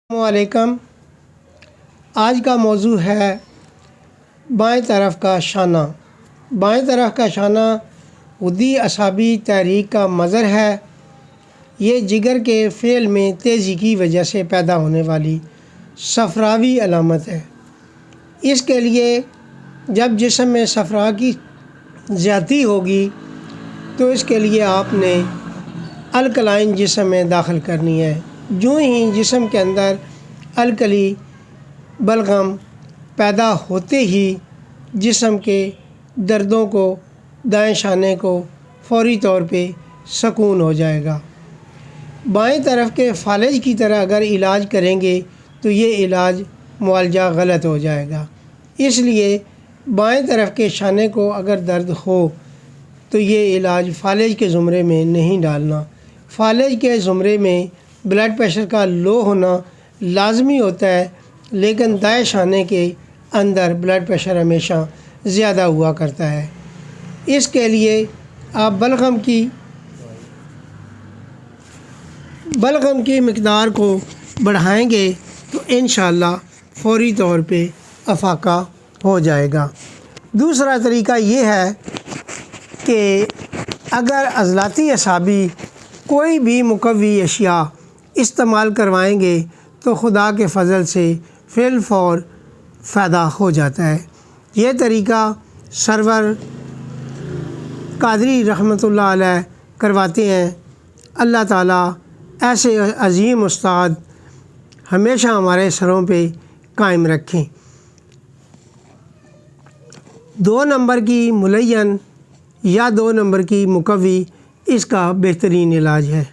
السلام علیکم۔ آج کا موضوع ہے بائیں طرف کا شانہ۔ بائیں طرف کا شانہ غدی اعصابی تحریک کا مظہر ہے۔ یہ جگر کے فعل میں تیزی کی وجہ سے پیدا ہونے والی صفراوی علامت ہے۔ اس کے لیے جب جسم میں صفرا کی زیادتی ہوگی تو اس کے لیے آپ نے الکلائن جسم میں داخل کرنی ہے۔ جو ہی جسم کے اندر الکلی بلغم پیدا ہوتے ہی جسم کے دردوں کو، دائیں شانے کو فوری طور پہ سکون ہو جائے گا۔ بائیں طرف کے فالج کی طرح اگر علاج کریں گے تو یہ علاج معالجہ غلط ہو جائے گا۔ اس لیے بائیں طرف کے شانے کو اگر درد ہو تو یہ علاج فالج کے زمرے میں نہیں ڈالنا۔ فالج کے زمرے میں بلڈ پریشر کا لو ہونا لازمی ہوتا ہے، لیکن دائیں شانے کے اندر بلڈ پریشر ہمیشہ زیادہ ہوا کرتا ہے۔ اس کے لیے آپ بلغم کی مقدار کو بڑھائیں گے تو انشاءاللہ فوری طور پہ افاقہ ہو جائے گا۔ دوسرا طریقہ یہ ہے کہ اگر عضلاتی اعصابی کوئی بھی مقوی اشیاء استعمال کروائیں گے تو خدا کے فضل سے فی الفور فائدہ ہو جاتا ہے۔ یہ طریقہ سرور قادری رحمۃ اللہ علیہ کرواتے ہیں۔ اللہ تعالیٰ ایسے عظیم استاد ہمیشہ ہمارے سروں پہ قائم رکھیں۔ 2 نمبر کی ملین یا 2 نمبر کی مقوی اس کا بہترین علاج ہے۔